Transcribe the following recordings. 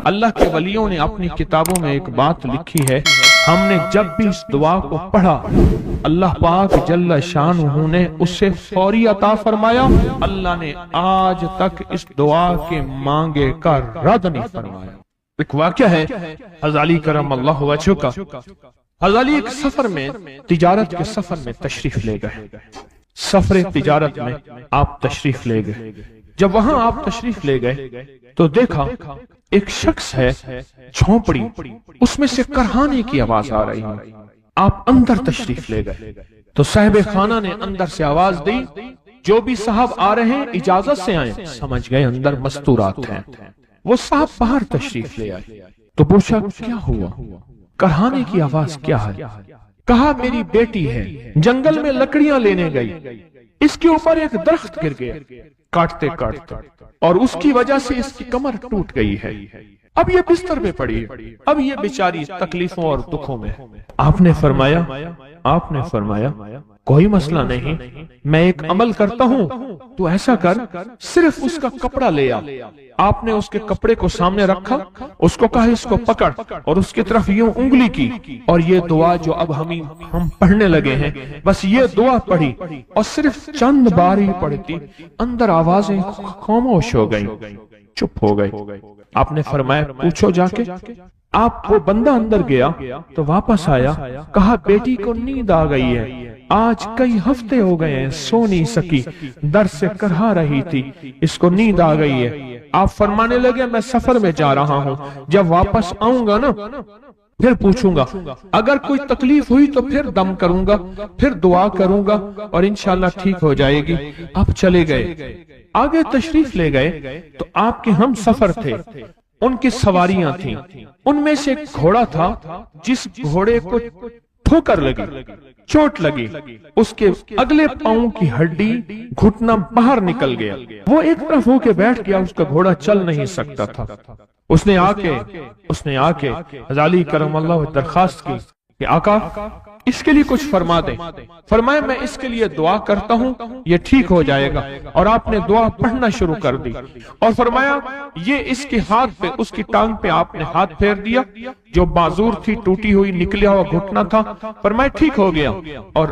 اللہ کے ولیوں نے اپنی کتابوں میں ایک بات لکھی ہے، ہم نے جب بھی اس دعا کو پڑھا اللہ پاک جل شانہ نے اسے فوری عطا فرمایا، اللہ نے آج تک اس دعا کے مانگے کا رد نہیں فرمایا۔ ایک واقعہ ہے حضرت علی کرم اللہ وجہہ کا۔ حضرت علی ایک سفر میں، تجارت کے سفر میں تشریف لے گئے، سفر تجارت میں آپ تشریف لے گئے۔ جب وہاں آپ تشریف لے گئے تو دیکھا ایک شخص ہے، جھونپڑی، اس میں سے کرہانے کی آواز آ رہی ہے۔ آپ اندر تشریف لے گئے تو صاحب خانہ نے اندر سے آواز دی، جو بھی صاحب آ رہے ہیں اجازت سے آئیں۔ سمجھ گئے اندر مستورات ہیں۔ وہ صاحب باہر تشریف لے آئے تو پوچھا کیا ہوا، کرہانے کی آواز کیا ہے؟ کہا میری بیٹی ہے، جنگل میں لکڑیاں لینے گئی، اس کے اوپر ایک درخت گر گیا کاٹتے کاٹتے، اور اس کی وجہ سے اس کی کمر ٹوٹ گئی ہے، اب یہ بستر پہ پڑی ہے، اب یہ بیچاری تکلیفوں اور دکھوں میں۔ آپ نے فرمایا کوئی مسئلہ نہیں، میں ایک عمل کرتا ہوں، تو ایسا کر صرف اس کا کپڑا لے آ۔ آپ نے اس کے کپڑے کو سامنے رکھا، اس کو کہا اس کو پکڑ، اور اس کی طرف یوں انگلی کی، اور یہ دعا جو اب ہم پڑھنے لگے ہیں، بس یہ دعا پڑھی، اور صرف چند بار ہی پڑھتی اندر آوازیں خاموش ہو گئیں، چپ ہو گئی۔ آپ نے فرمایا پوچھو جا کے۔ آپ وہ بندہ اندر گیا تو واپس آیا، کہا بیٹی کو نیند آ گئی ہے، آج کئی ہفتے ہو گئے ہیں، سو نہیں سکی، درد سے کرہا رہی تھی، اس کو نیند آ گئی ہے۔ آپ فرمانے لگے میں سفر میں جا رہا ہوں، جب واپس آؤں گا نا پھر پوچھوں گا، اگر کوئی تکلیف ہوئی تو پھر دم کروں گا، پھر دعا کروں گا، اور انشاءاللہ ٹھیک ہو جائے گی۔ آپ چلے گئے، آگے تشریف لے گئے تو آپ کے ہم سفر تھے، ان کی سواریاں تھیں، ان میں سے ایک گھوڑا تھا جس گھوڑے کو ٹھوکر لگی، چوٹ لگی، اس کے اگلے پاؤں کی ہڈی گھٹنا باہر نکل گیا، وہ ایک طرف ہو کے بیٹھ گیا، اس کا گھوڑا چل نہیں سکتا تھا۔ اس نے آ کے حضرت علی کرم اللہ درخواست کی کہ آقا اس کے لیے کچھ فرما دیں۔ فرمایا میں اس کے لیے دعا کرتا ہوں، یہ ٹھیک ہو جائے گا، اور آپ نے دعا پڑھنا شروع کر دی، اور فرمایا یہ اس کے ہاتھ پہ، اس کی ٹانگ پہ آپ نے ہاتھ پھیر دیا، جو معذور تھی، ٹوٹی ہوئی، نکلیا ہوا گھٹنا تھا، فرمایا ٹھیک ہو گیا۔ اور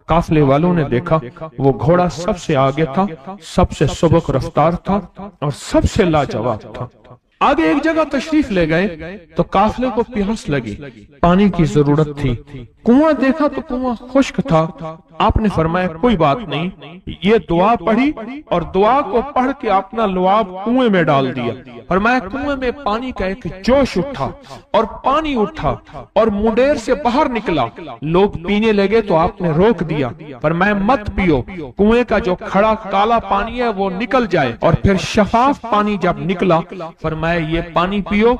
قافلے والوں نے دیکھا وہ گھوڑا سب سے آگے تھا، سب سے سبک رفتار تھا، اور سب سے لاجواب تھا۔ آگے ایک جگہ تشریف لے گئے تو قافلے کو پیاس لگی، پانی کی ضرورت تھی، کنواں دیکھا تو کنواں خشک تھا۔ آپ نے فرمایا کوئی بات نہیں، یہ دعا پڑھی، اور دعا کو پڑھ کے اپنا لعاب کنویں میں ڈال دیا۔ فرمایا کنویں میں پانی کا ایک جوش اٹھا، اور پانی اٹھا اور منڈیر سے باہر نکلا، لوگ پینے لگے تو آپ نے روک دیا، فرمایا مت پیو، کنویں کا جو کھڑا کالا پانی ہے وہ نکل جائے، اور پھر شفاف پانی جب نکلا فرمایا یہ پانی پیو،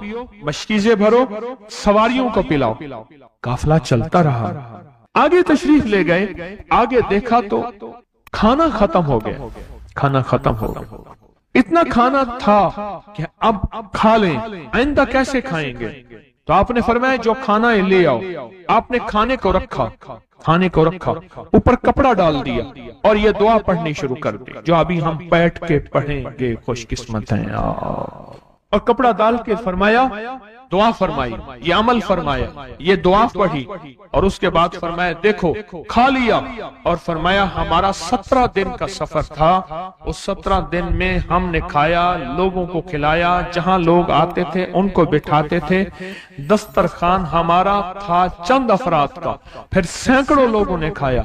مشکیزیں بھرو، سواریوں کو پلاؤ۔ قافلہ چلتا رہا، آگے تشریف لے گئے، آگے دیکھا تو کھانا ختم ہو گیا، اتنا کھانا تھا کہ اب کھا لیں، آئندہ کیسے کھائیں گے؟ تو آپ نے فرمایا جو کھانا ہے لے آؤ۔ آپ نے کھانے کو رکھا، اوپر کپڑا ڈال دیا، اور یہ دعا پڑھنی شروع کر دی جو ابھی ہم بیٹھ کے پڑھیں گے، خوش قسمت ہیں۔ اور کپڑا ڈال کے فرمایا دعا فرمائی، یہ عمل فرمایا، یہ دعا پڑھی، اور اس کے بعد فرمایا دیکھو کھا لیا، اور فرمایا ہمارا 17 دن کا سفر تھا، اس 17 دن میں ہم نے کھایا، لوگوں کو کھلایا، جہاں لوگ آتے تھے ان کو بٹھاتے تھے، دسترخوان ہمارا تھا چند افراد کا، پھر سینکڑوں لوگوں نے کھایا۔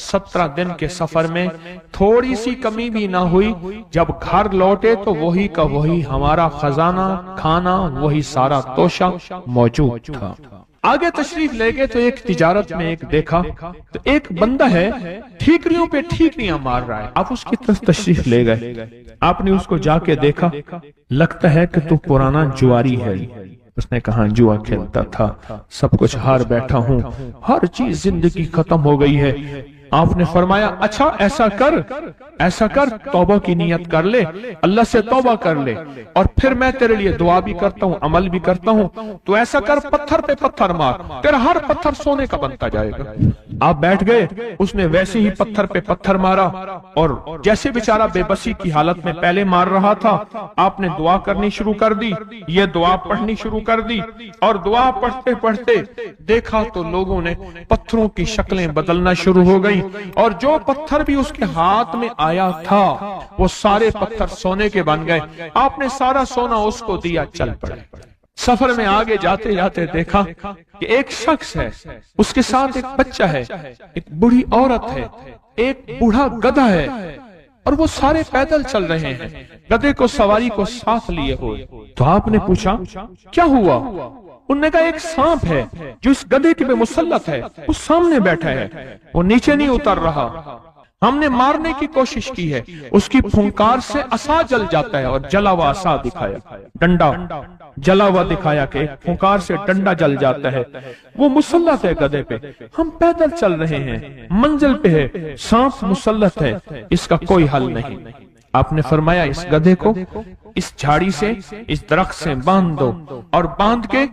17 دن کے سفر میں تھوڑی سی کمی بھی نہ ہوئی، جب گھر لوٹے تو وہی کا وہی ہمارا خزانہ، کھانا وہی سارا توشہ موجود تھا۔ آگے تشریف لے گئے تو ایک تجارت میں ایک دیکھا تو ایک بندہ ہے ٹھیکریوں پہ ٹھیکریاں مار رہا ہے، آپ اس کی طرف تشریف لے گئے، آپ نے اس کو جا کے دیکھا، لگتا ہے کہ تو پرانا جواری ہے۔ اس نے کہا جوا کھیلتا تھا، سب کچھ ہار بیٹھا ہوں، ہر چیز زندگی ختم ہو گئی ہے، آپ نے فرمایا اچھا ایسا کر توبہ کی نیت کر لے، اللہ سے توبہ کر لے، اور پھر میں تیرے لیے دعا بھی کرتا ہوں، عمل بھی کرتا ہوں، تو ایسا کر پتھر پہ پتھر مار، تیرا ہر پتھر سونے کا بنتا جائے گا۔ آپ بیٹھ گئے، اس نے ویسے ہی پتھر پہ پتھر مارا، اور جیسے بیچارہ بے بسی کی حالت میں پہلے مار رہا تھا، آپ نے دعا کرنی شروع کر دی، یہ دعا پڑھنی شروع کر دی، اور دعا پڑھتے پڑھتے دیکھا تو لوگوں نے پتھروں کی شکلیں بدلنا شروع ہو گئی، اور جو پتھر بھی اس کے ہاتھ میں آیا تھا وہ سارے پتھر سونے کے بن گئے۔ آپ نے سارا سونا اس کو دیا، چل پڑے۔ سفر میں آگے جاتے جاتے دیکھا کہ ایک شخص ہے، اس کے ساتھ ایک بچہ ہے، ایک بوڑھی عورت ہے، ایک بوڑھا گدھا ہے، اور وہ سارے پیدل چل رہے ہیں، گدھے کو سواری کو ساتھ لیے ہوئے۔ تو آپ نے پوچھا کیا ہوا؟ انہوں نے کہا ایک سانپ ہے جو اس گدھے کے پہ مسلط ہے، وہ سامنے بیٹھا ہے، وہ نیچے نہیں اتر رہا، ہم نے مارنے کی کوشش کی ہے، اس کی پھنکار سے عصا جل جاتا ہے، اور جلا ہوا عصا دکھایا، ڈنڈا جلا ہوا دکھایا کہ پھنکار سے ڈنڈا جل جاتا ہے، وہ مسلط ہے گدھے پہ، ہم پیدل چل رہے ہیں، منزل پہ ہے، سانپ مسلط ہے، اس کا کوئی حل نہیں۔ آپ نے فرمایا اس گدھے کو اس جھاڑی سے، اس درخت سے باندھ دو، اور باندھ کے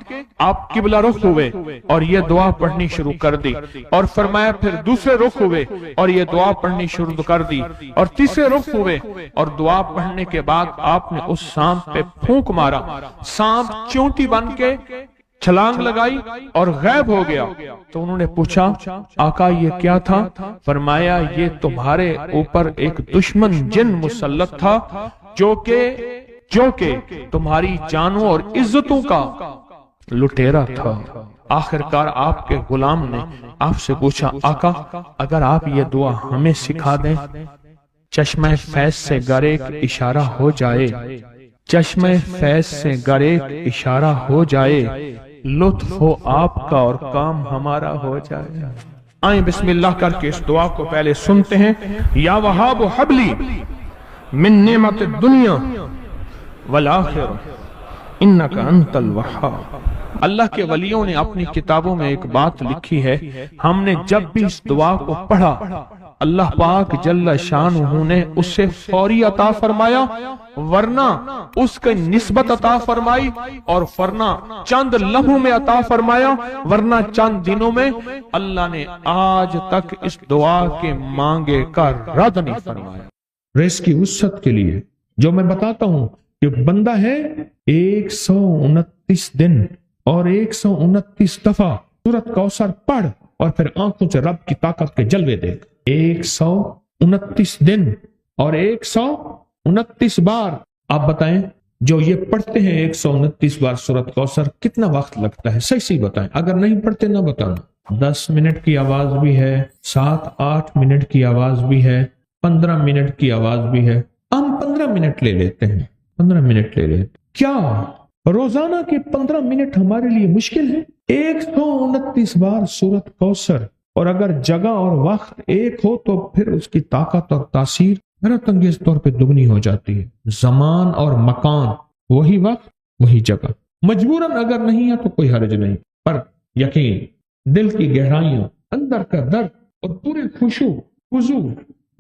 آپ قبلہ رخ ہوئے اور یہ دعا پڑھنی شروع کر دی، اور فرمایا پھر دوسرے رخ ہوئے اور یہ دعا پڑھنی شروع کر دی، اور تیسرے رخ ہوئے اور دعا پڑھنے کے بعد آپ نے اس سانپ پہ پھونک مارا، سانپ چونٹی بن کے چھلانگ لگائی اور غائب ہو گیا۔ تو انہوں نے پوچھا آقا یہ کیا تھا؟ فرمایا یہ تمہارے اوپر ایک دشمن جن مسلط تھا جو کہ تمہاری جانوں اور عزتوں کا لٹیرا تھا۔ آخرکار آپ کے غلام نے آپ سے پوچھا آقا اگر آپ یہ دعا ہمیں سکھا دیں، چشمہ فیض سے گر ایک اشارہ ہو جائے، چشمہ فیض سے گر ایک اشارہ ہو جائے، لطف ہو آپ کا اور کام ہمارا ہو جائے۔ آئیں بسم اللہ کر کے اس دعا کو پہلے سنتے ہیں۔ یا وہاب حبلی من نعمت الدنیا والآخرہ انک انت الوہاب۔ اللہ کے ولیوں نے اپنی کتابوں میں ایک بات لکھی ہے، ہم نے جب بھی اس دعا کو پڑھا اللہ پاک جل شانہ نے اسے فوری عطا فرمایا، ورنہ اس کے نسبت عطا فرمائی، اور ورنہ چند لمحوں میں عطا فرمایا، ورنہ چند دنوں میں۔ اللہ نے آج تک اس دعا کے مانگے کا رد نہیں فرمایا۔ رزق کی وسعت کے لیے جو میں بتاتا ہوں کہ بندہ ہے 129 دن اور 129 دفعہ سورۃ کوثر پڑھ اور پھر آنکھوں سے رب کی طاقت کے جلوے دیکھ۔ 129 دن اور 129 بار۔ آپ بتائیں جو یہ پڑھتے ہیں 129 بار سورۃ کوثر کتنا وقت لگتا ہے؟ صحیح بتائیں، اگر نہیں پڑھتے نہ بتانا۔ 10 منٹ کی آواز بھی ہے، 7-8 منٹ کی آواز بھی ہے، 15 منٹ کی آواز بھی ہے، ہم 15 منٹ لے لیتے ہیں، 15 منٹ لے لیتے۔ کیا روزانہ کے 15 منٹ ہمارے لیے مشکل ہے؟ 129 بار سورۃ کوثر، اور اگر جگہ اور وقت ایک ہو تو پھر اس کی طاقت اور تاثیر حیرت انگیز طور پہ دگنی ہو جاتی ہے۔ زمان اور مکان، وہی وقت وہی جگہ، مجبوراً اگر نہیں ہے تو کوئی حرج نہیں، پر یقین، دل کی گہرائیوں، اندر کا درد اور پورے خشوع خضوع،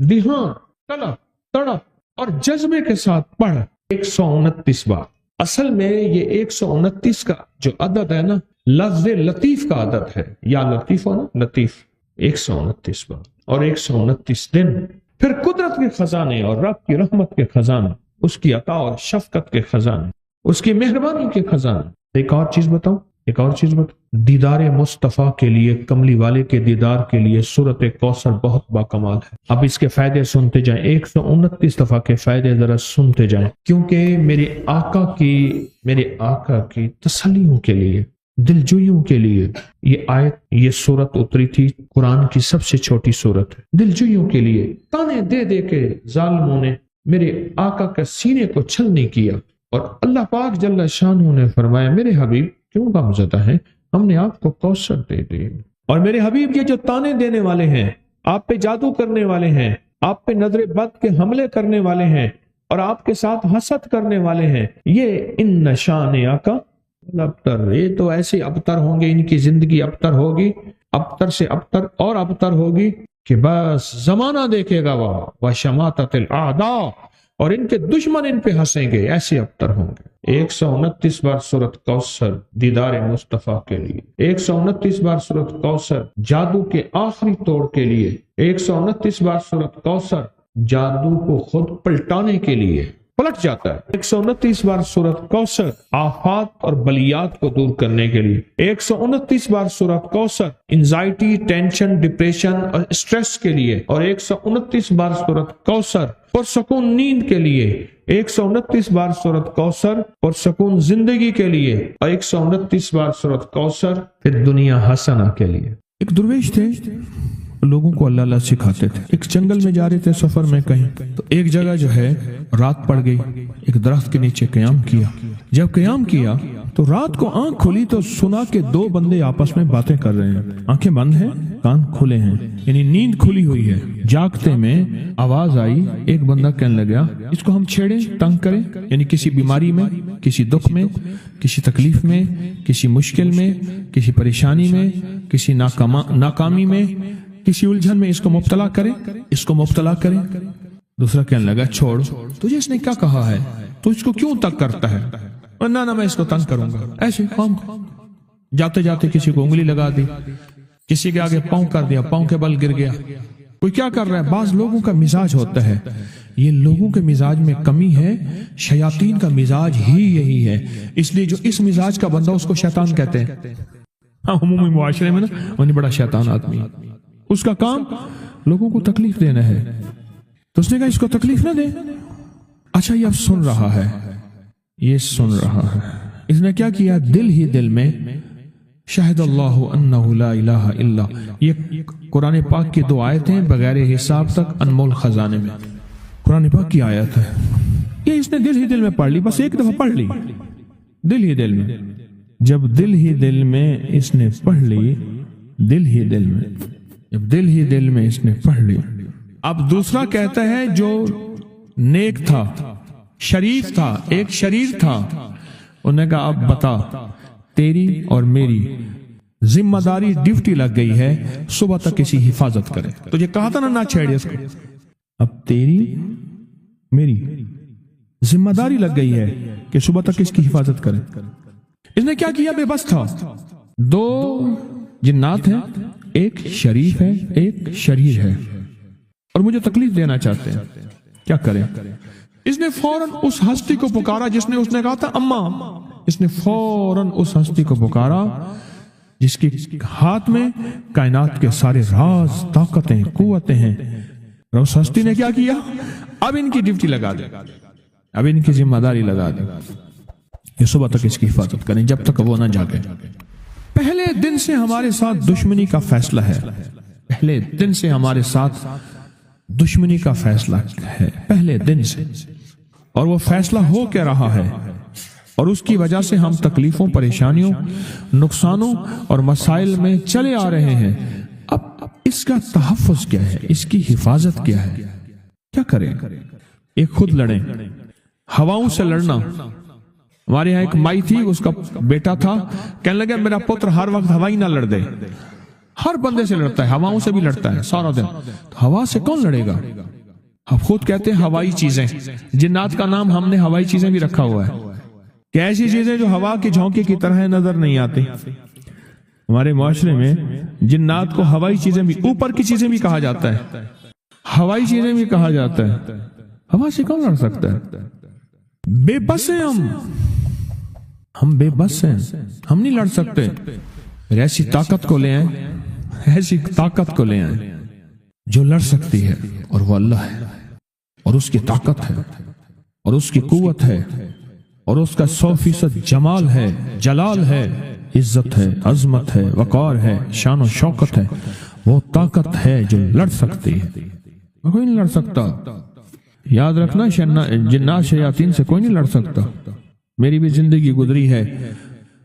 دھیان، طلب، تڑپ اور جذبے کے ساتھ پڑھ 129 بار۔ اصل میں یہ 129 کا جو عدد ہے نا، لفظ لطیف کا عدد ہے، یا لطیف ہو نا، لطیف، 129 بار اور 129 دن۔ پھر قدرت کے خزانے اور رب کی رحمت کے خزانے، اس کی عطا اور شفقت کے خزانے، اس کی مہربانی کے خزانے۔ ایک اور چیز بتاؤں، دیدار مصطفیٰ کے لیے، کملی والے کے دیدار کے لیے سورۃ کوثر بہت باکمال ہے۔ اب اس کے فائدے سنتے جائیں، 129 دفعہ کے فائدے ذرا سنتے جائیں، کیونکہ میرے آقا کی تسلیوں کے لیے، دلجوئیوں کے لیے یہ آیت، یہ سورت اتری تھی۔ قرآن کی سب سے چھوٹی سورت ہے۔ دلجوئیوں کے لیے تانے دے دے کے ظالموں نے میرے آقا کے سینے کو چھلنی کیا، اور اللہ پاک جل شانہ نے فرمایا میرے حبیب کیوں غمزدہ ہیں، ہم نے آپ کو کوثر دے دی۔ اور میرے حبیب یہ جو تانے دینے والے ہیں، آپ پہ جادو کرنے والے ہیں، آپ پہ نظر بد کے حملے کرنے والے ہیں، اور آپ کے ساتھ حسد کرنے والے ہیں، یہ ان نشان آقا ابتر، یہ تو ایسے ابتر ہوں گے، ان کی زندگی ابتر ہوگی، ابتر سے ابتر اور ابتر ہوگی، کہ بس زمانہ دیکھے گا وہ شماتت الاعداء، اور ان کے دشمن ان پہ ہنسیں گے، ایسے ابتر ہوں گے۔ 129 بار سورۃ کوثر دیدار مصطفیٰ کے لیے، 129 بار سورۃ کوثر جادو کے آخری توڑ کے لیے، 129 بار سورۃ کوثر جادو کو خود پلٹانے کے لیے، پلٹ جاتا ہے۔ 129 بار سورۃ کوثر آفات اور بلیات کو دور کرنے کے لیے، 129 بار سورۃ کوثر انزائٹی، ٹینشن، ڈپریشن اور اسٹریس کے لیے، اور 129 بار سورۃ کوثر پرسکون نیند کے لیے، 129 بار سورۃ کوثر پرسکون زندگی کے لیے، اور 129 بار سورۃ کوثر پھر دنیا حسنہ کے لیے۔ ایک درویش تھے، لوگوں کو اللہ اللہ سکھاتے تھے۔ ایک جنگل میں جا رہے تھے سفر میں کہیں، تو ایک جگہ جو ہے رات پڑ گئی، ایک درخت کے نیچے قیام کیا۔ جب قیام کیا تو رات کو آنکھ کھلی تو سنا کہ دو بندے آپس میں باتیں کر رہے ہیں، آنکھیں بند ہیں، کان کھلے ہیں، یعنی نیند کھلی ہوئی ہے۔ جاگتے میں آواز آئی، ایک بندہ کہنے لگا اس کو ہم چھیڑیں، تنگ کریں، یعنی کسی بیماری میں، کسی دکھ میں، کسی تکلیف میں، کسی مشکل میں، کسی پریشانی میں، کسی ناکامی میں، کسی الجھن میں اس کو مبتلا کریں، اس کو مبتلا کریں۔ دوسرا کہنے لگا چھوڑ، تجھے اس نے کیا کہا ہے، تو اس کو کیوں تنگ کرتا ہے؟ نہ میں اس کو تنگ کروں گا۔ ایسے قوم جاتے جاتے کسی کو انگلی لگا دی، کسی کے آگے پاؤں کر دیا، پاؤں کے بل گر گیا۔ کوئی کیا کر رہا ہے؟ بعض لوگوں کا مزاج ہوتا ہے، یہ لوگوں کے مزاج میں کمی ہے، شیاطین کا مزاج ہی یہی ہے، اس لیے جو اس مزاج کا بندہ اس کو شیطان کہتے ہیں۔ عمومی معاشرے میں نا وہ بڑا شیطان آدمی، اس کا کام لوگوں کو تکلیف دینا ہے، تو اس نے کہا اس کو تکلیف نہ دے۔ اچھا یہ اب سن رہا ہے، یہ سن رہا ہے، اس نے کیا کیا؟ دل ہی دل میں شہد اللہ انہ لا الہ الا، یہ قرآن پاک کی دو آیتیں بغیر حساب تک انمول خزانے میں، قرآن پاک کی آیت ہے، یہ اس نے دل ہی دل میں پڑھ لی، بس ایک دفعہ پڑھ لی دل ہی دل میں۔ جب دل ہی دل میں اس نے پڑھ لی، دل ہی دل میں، جب دل ہی دل میں اس نے پڑھ لی، اب دوسرا کہتا ہے جو نیک تھا، شریف تھا، ایک شریر تھا، انہوں نے کہا اب بتا، تیری اور میری ذمہ داری ڈیوٹی لگ گئی ہے، صبح تک کسی حفاظت کرے۔ تجھے کہا تھا نا نہ چھیڑے اس کو، اب تیری میری ذمہ داری لگ گئی ہے کہ صبح تک اس کی حفاظت کرے۔ اس نے کیا کیا؟ بے بس تھا، دو جنات ہیں، ایک شریف ہے، ایک شریر ہے، اور مجھے تکلیف دینا چاہتے ہیں، کیا کریں؟ اس نے فوراً اس ہستی کو پکارا جس نے اس نے کہا تھا اماں، اس نے فوراً اس ہستی کو پکارا جس کے ہاتھ میں کائنات کے سارے راز، طاقتیں، قوتیں ہیں، اور اس ہستی نے کیا کیا؟ اب ان کی ڈیوٹی لگا دے، اب ان کی ذمہ داری لگا دے، یہ صبح تک اس کی حفاظت کریں جب تک وہ نہ جاگے۔ پہلے دن سے ہمارے ساتھ دشمنی کا فیصلہ ہے، پہلے دن سے ہمارے ساتھ دشمنی کا فیصلہ ہے، پہلے دن سے، اور وہ فیصلہ ہو کے رہا ہے، اور اس کی وجہ سے ہم تکلیفوں، پریشانیوں، نقصانوں اور مسائل میں چلے آ رہے ہیں۔ اب اس کا تحفظ کیا ہے، اس کی حفاظت کیا ہے، کیا کریں؟ ایک خود لڑیں، ہواؤں سے لڑنا۔ ہمارے یہاں ایک مائی تھی، اس کا بیٹا تھا، کہنے لگا میرا پتر ہر وقت ہوائی نہ لڑ دے، ہر بندے سے لڑتا ہے، ہواؤں سے بھی لڑتا ہے سارا دن، ہوا سے کون لڑے گا؟ ہم خود کہتے ہیں ہوائی چیزیں، جنات کا نام ہم نے ہوائی چیزیں بھی رکھا ہوا ہے کہ ایسی چیزیں جو ہوا کے جھونکے کی طرح نظر نہیں آتی۔ ہمارے معاشرے میں جنات کو ہوائی چیزیں بھی، اوپر کی چیزیں بھی کہا جاتا ہے، ہوائی چیزیں بھی کہا جاتا ہے۔ ہوا سے کون لڑ سکتا ہے؟ بے بس ہیں ہم بے بس ہیں، ہم نہیں لڑ سکتے۔ ایسی طاقت کو لے آئیں، ایسی طاقت کو لے آئیں جو لڑ سکتی ہے، اور وہ اللہ ہے، اور اس کی طاقت ہے، اور اس کی قوت ہے، اور اس کا 100% جمال ہے، جلال ہے، عزت ہے، عظمت ہے، وقار ہے، شان و شوکت ہے، وہ طاقت ہے جو لڑ سکتی ہے، کوئی نہیں لڑ سکتا۔ یاد رکھنا جنات شیاطین سے کوئی نہیں لڑ سکتا۔ میری بھی زندگی گزری ہے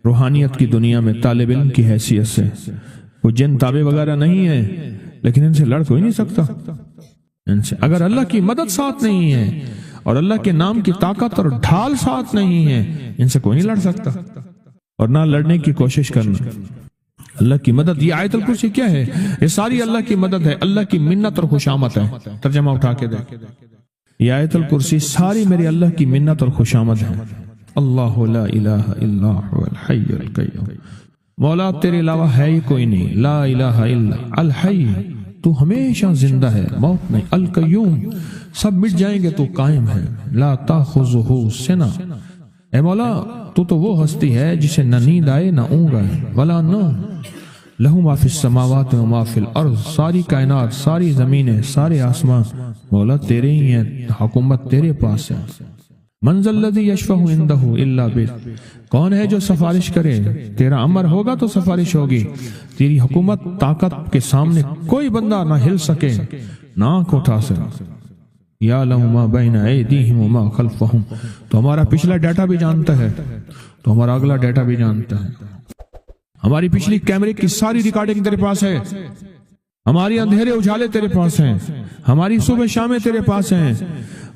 روحانیت کی دنیا میں طالب علم کی حیثیت سے، وہ جن تابع وغیرہ نہیں ہے، لیکن ان سے لڑ کوئی نہیں سکتا۔ ان سے اگر اللہ کی مدد ساتھ نہیں ہے اور اللہ کے نام کی طاقت اور ڈھال ساتھ نہیں ہے، ان سے کوئی نہیں لڑ سکتا، اور نہ لڑنے کی کوشش کرنا۔ اللہ کی مدد، یہ آیت الکرسی کیا ہے؟ یہ ساری اللہ کی مدد ہے، اللہ کی منت اور خوشامد ہے۔ ترجمہ اٹھا کے دیکھ، یہ آیت الکرسی ساری میری اللہ کی منت اور خوشامد ہے۔ اللہ لا الہ الا هو الحی القیوم، مولا تیرے علاوہ ہے ہی کوئی نہیں، لا الہ الا الحی، تو ہمیشہ زندہ ہے، موت نہیں، القیوم سب مٹ جائیں گے تو قائم ہے، لا تاخذہ سنہ، اے مولا تو وہ ہستی ہے جسے نہ نیند آئے نہ اونگ آئے، ولا نوم، لہو ما فی السماوات و ما فی الارض، ساری کائنات، ساری زمینیں، سارے آسمان مولا تیرے ہی ہیں، حکومت تیرے پاس ہے۔ من ذا الذی یشفع عندہ الا بإذنہ، کون ہے جو سفارش کرے؟ تیرا امر ہوگا تو سفارش ہوگی، تیری حکومت طاقت کے سامنے کوئی بندہ نہ ہل سکے، نہ آنکھ اٹھا سکے۔ یعلم ما بین ایدیہم وما خلفہم، تو ہمارا پچھلا ڈیٹا بھی جانتا ہے، تو ہمارا اگلا ڈیٹا بھی جانتا ہے، ہماری پچھلی کیمرے کی ساری ریکارڈنگ تیرے پاس ہے، ہماری اندھیرے اجالے تیرے پاس ہیں، ہماری صبح شامیں تیرے پاس ہیں،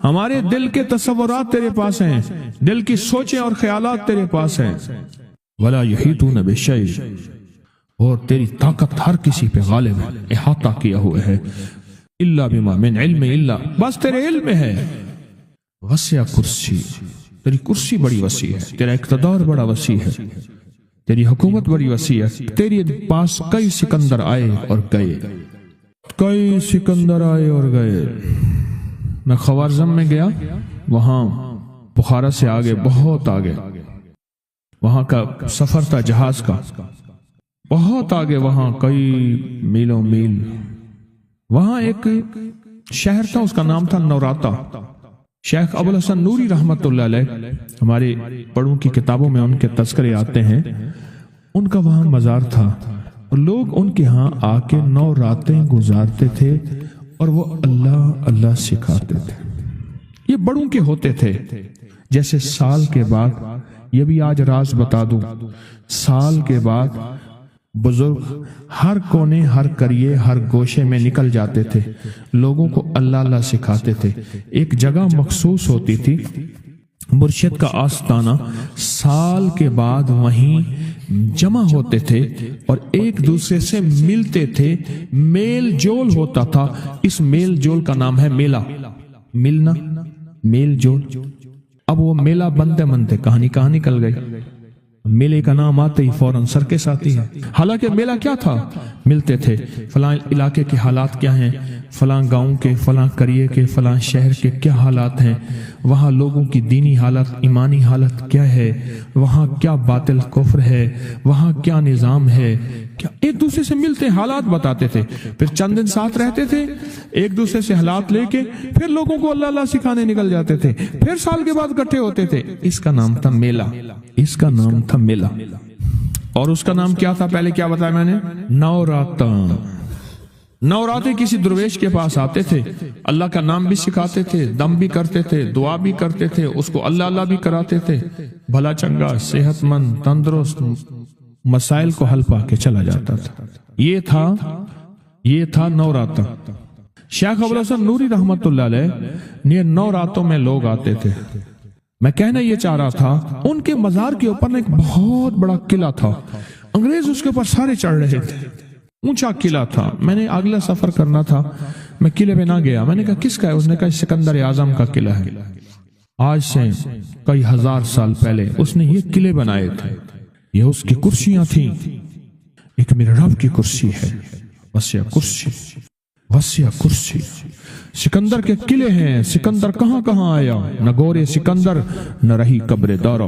ہمارے دل کے تصورات تیرے پاس ہیں، دل کی سوچیں اور خیالات تیرے پاس ہیں۔ ولا یحیطون بشیء، اور تیری طاقت ہر کسی پہ غالب ہے، احاطہ کیا ہوا ہے، الا بما من علم، الا بس تیرے علم میں ہے، وسع کرسی، تیری کرسی بڑی وسیع ہے، تیرا اقتدار بڑا وسیع ہے، تیری حکومت بڑی وسیع ہے، تیری پاس کئی سکندر آئے اور گئے، کئی سکندر آئے اور گئے۔ میں خوارزم میں گیا، وہاں بخارا سے آگے، بہت آگے، وہاں کا سفر تھا جہاز کا، بہت آگے، وہاں کئی میلوں میل، وہاں ایک شہر تھا، اس کا نام تھا نوراتا۔ شیخ ابو الحسن نوری رحمت اللہ علیہ، ہمارے بڑوں کی کتابوں میں ان کے تذکرے آتے ہیں، ان کا وہاں مزار تھا، اور لوگ ان کے ہاں آ کے 9 راتیں گزارتے تھے، اور وہ اللہ اللہ سکھاتے تھے۔ یہ بڑوں کے ہوتے تھے، جیسے سال کے بعد، یہ بھی آج راز بتا دوں، سال کے بعد بزرگ ہر کونے، ہر کریے، ہر گوشے میں نکل جاتے تھے، لوگوں کو اللہ اللہ سکھاتے تھے۔ ایک جگہ مخصوص ہوتی تھی، مرشد کا آستانہ، سال کے بعد وہیں جمع ہوتے تھے اور ایک دوسرے سے ملتے تھے، میل جول ہوتا تھا۔ اس میل جول کا نام ہے میلہ، ملنا، میل جول۔ اب وہ میلہ بنتے بنتے کہاں نکل گئی، میلے کا نام آتے ہی فوراً سرکس آتی ہے۔ حالانکہ میلہ کیا تھا؟ ملتے تھے، فلاں علاقے کے حالات کیا ہیں، فلاں گاؤں کے، فلاں قریے کے، فلاں شہر کے کیا حالات ہیں، وہاں لوگوں کی دینی حالت، ایمانی حالت کیا ہے، وہاں کیا باطل کفر ہے، وہاں کیا نظام ہے، کیا ایک دوسرے سے ملتے حالات بتاتے تھے۔ پھر چند دن ساتھ رہتے تھے، ایک دوسرے سے حالات لے کے پھر لوگوں کو اللہ اللہ سکھانے نکل جاتے تھے، پھر سال کے بعد اکٹھے ہوتے تھے۔ اس کا نام تھا میلہ، اس کا نام تھا میلہ۔ اور اس کا نام کیا تھا؟ پہلے کیا بتایا میں نے؟ نوراتا۔ نوراتے کسی درویش کے پاس آتے تھے، اللہ کا نام بھی سکھاتے تھے، دم بھی کرتے تھے، دعا بھی کرتے تھے، اس کو اللہ اللہ بھی کراتے تھے، بھلا چنگا، صحت مند، تندرست، مسائل کو حل پا کے چلا جاتا تھا۔ یہ تھا نوراتا۔ شیخ ابو الحسن نوری رحمت اللہ علیہ نے 9 راتوں میں لوگ آتے تھے۔ میں کہنا یہ چاہ رہا تھا، ان کے مزار کے اوپر ایک بہت بڑا قلعہ تھا، انگریز اس کے اوپر سارے چڑھ رہے تھے، اونچا قلعہ تھا۔ میں نے اگلا سفر کرنا تھا، میں قلعے پہ نہ گیا۔ میں نے کہا کس کا ہے؟ اس نے کہا سکندر اعظم کا قلعہ ہے، آج سے کئی ہزار سال پہلے اس نے یہ قلعے بنائے تھے، یہ اس کی کرسیاں تھیں، ایک میرے رب کی کرسی ہے، وسیع کرسی، وسیع کرسی۔ سکندر کے قلعے ہیں، سکندر کہاں کہاں آیا، نہ گورے سکندر نہ رہی قبر دارا،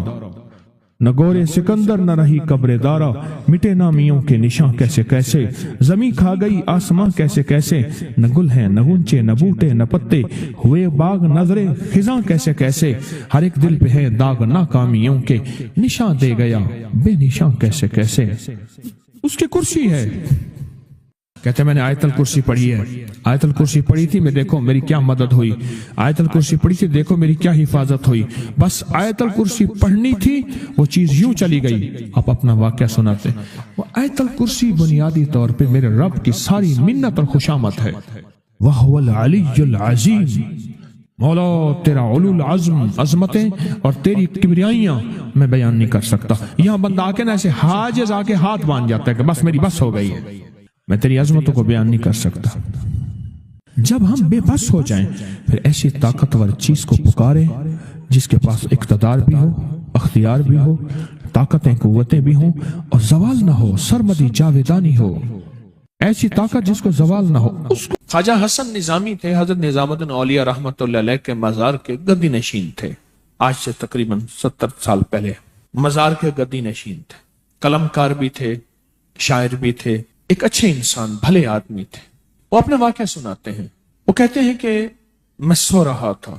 نہ گورے سکندر نہ رہی قبر دارا، مٹے نامیوں کے نشاں کیسے کیسے، زمین کھا گئی آسماں کیسے کیسے، نہ گل ہیں نہ گنچے نہ بوٹے نہ پتے، ہوئے باغ نظرے خزاں کیسے کیسے، ہر ایک دل پہ ہے داغ ناکامیوں کے، نشاں دے گیا بے نشاں کیسے کیسے۔ اس کی کرسی ہے۔ کہتے ہیں میں نے آیت الکرسی پڑھی ہے، آیت الکرسی پڑھی تھی، میں دیکھو میری کیا مدد ہوئی، آیت الکرسی پڑھی تھی، دیکھو میری کیا حفاظت ہوئی۔ بس آیت الکرسی پڑھنی تھی، وہ چیز یوں چلی گئی۔ آپ اپنا واقعہ سناتے ہیں۔ وہ آیت الکرسی بنیادی طور پہ میرے رب کی ساری منت اور خوشامد ہے۔ وَهُوَ الْعَلِيُّ الْعَظِيمُ، مولا تیرا علول عزم عظمتیں اور تیری کبریائیاں میں بیان نہیں کر سکتا. یہاں بندہ آ کے نا ایسے حاجز آ کے ہاتھ باندھ جاتا ہے کہ بس میری بس ہو گئی ہے، میں تیری عظمتوں کو بیان نہیں کر سکتا. جب ہم بے بس ہو جائیں پھر ایسی طاقتور چیز کو پکارے جس کے پاس اقتدار بھی ہو، اختیار بھی ہو، طاقتیں قوتیں بھی ہوں اور زوال نہ ہو، سرمدی جاویدانی ہو، ایسی طاقت جس کو زوال نہ ہو. اس کو خواجہ حسن نظامی تھے، حضرت نظام الدین اولیاء رحمۃ اللہ علیہ کے مزار کے گدی نشین تھے. آج سے تقریباً 70 سال پہلے مزار کے گدی نشین تھے. قلم کار بھی تھے، شاعر بھی تھے، ایک اچھے انسان، بھلے آدمی تھے. وہ اپنے واقعہ سناتے ہیں. وہ کہتے ہیں کہ میں سو رہا تھا.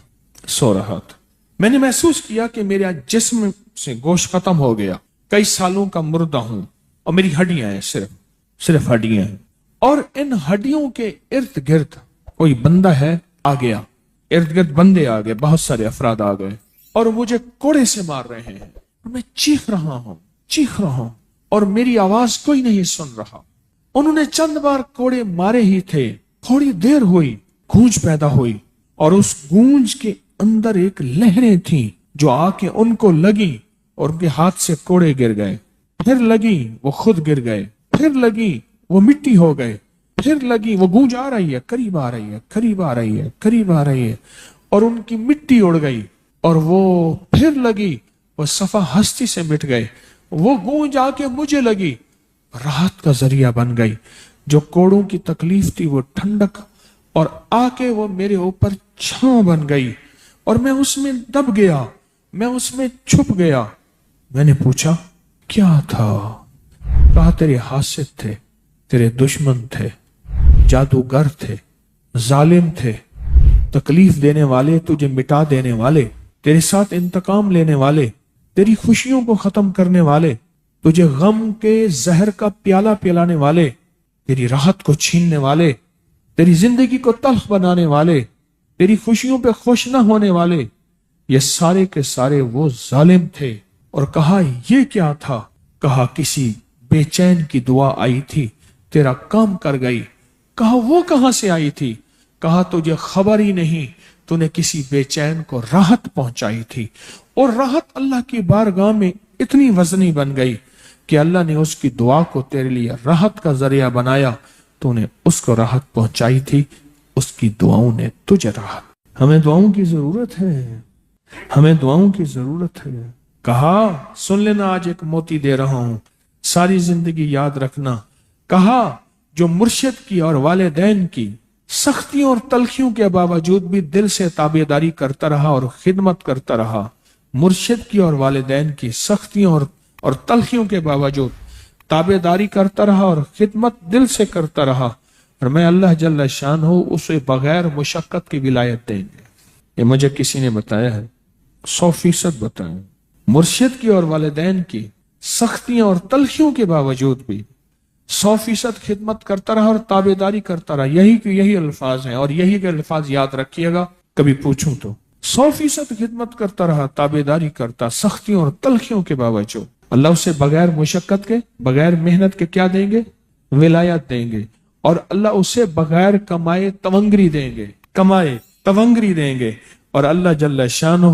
میں نے محسوس کیا کہ میرا جسم سے گوشت ختم ہو گیا، کئی سالوں کا مردہ ہوں اور میری ہڈیاں ہیں، صرف ہڈیاں ہیں. اور ان ہڈیوں کے ارد گرد کوئی بندہ ہے آ گیا، ارد گرد بندے آ گئے، بہت سارے افراد آ گئے اور مجھے کوڑے سے مار رہے ہیں اور میں چیخ رہا ہوں اور میری آواز کوئی نہیں سن رہا. انہوں نے چند بار کوڑے مارے ہی تھے، تھوڑی دیر ہوئی، گونج پیدا ہوئی اور اس گونج کے اندر ایک لہریں تھیں جو آ کے ان کو لگی اور ان کے ہاتھ سے کوڑے گر گئے. پھر لگی وہ خود گر گئے، پھر لگی وہ مٹی ہو گئے، پھر لگی وہ گونج آ رہی ہے، قریب آ رہی ہے اور ان کی مٹی اڑ گئی. اور وہ پھر لگی، وہ صفحہ ہستی سے مٹ گئے. وہ گونج آ کے مجھے لگی، راحت کا ذریعہ بن گئی. جو کوڑوں کی تکلیف تھی وہ ٹھنڈک اور آ کے وہ میرے اوپر چھاؤں بن گئی اور میں اس میں دب گیا، میں اس میں چھپ گیا. میں نے پوچھا کیا تھا؟ کہا تیرے حاسد تھے، تیرے دشمن تھے، جادوگر تھے، ظالم تھے، تکلیف دینے والے، تجھے مٹا دینے والے، تیرے ساتھ انتقام لینے والے، تیری خوشیوں کو ختم کرنے والے، تجھے غم کے زہر کا پیالہ پلانے والے، تیری راحت کو چھیننے والے، تیری زندگی کو تلخ بنانے والے، تیری خوشیوں پہ خوش نہ ہونے والے، یہ سارے کے سارے وہ ظالم تھے. اور کہا یہ کیا تھا؟ کہا کسی بے چین کی دعا آئی تھی، تیرا کام کر گئی. کہا وہ کہاں سے آئی تھی؟ کہا تجھے خبر ہی نہیں، تو نے کسی بے چین کو راحت پہنچائی تھی اور راحت اللہ کی بارگاہ میں اتنی وزنی بن گئی کہ اللہ نے اس کی دعا کو تیرے لیے راحت کا ذریعہ بنایا. تو نے اس کو راحت پہنچائی تھی، اس کی دعاؤں نے تجھے راحت. ہمیں دعاؤں کی ضرورت ہے، ہمیں دعاؤں کی ضرورت ہے. کہا سن لینا، آج ایک موتی دے رہا ہوں، ساری زندگی یاد رکھنا. کہا جو مرشد کی اور والدین کی سختیوں اور تلخیوں کے باوجود بھی دل سے تابعداری کرتا رہا اور خدمت کرتا رہا، مرشد کی اور والدین کی سختیوں اور تلخیوں کے باوجود تابعداری کرتا رہا اور خدمت دل سے کرتا رہا، اور میں اللہ جل شان ہوں اسے بغیر مشقت کی ولایت دیں گے. یہ مجھے کسی نے بتایا ہے، 100% بتایا. مرشد کی اور والدین کی سختیاں اور تلخیوں کے باوجود بھی 100% خدمت کرتا رہا اور تابعداری کرتا رہا. یہی الفاظ ہیں اور یہی کے الفاظ یاد رکھیے گا کبھی پوچھوں تو. 100% خدمت کرتا رہا، تابعداری کرتا، سختیوں اور تلخیوں کے باوجود. اللہ اسے بغیر مشقت کے، بغیر محنت کے کیا دیں گے؟ ولایت دیں گے. اور اللہ اسے بغیر کمائے تونگری دیں گے، اور اللہ جل شانہ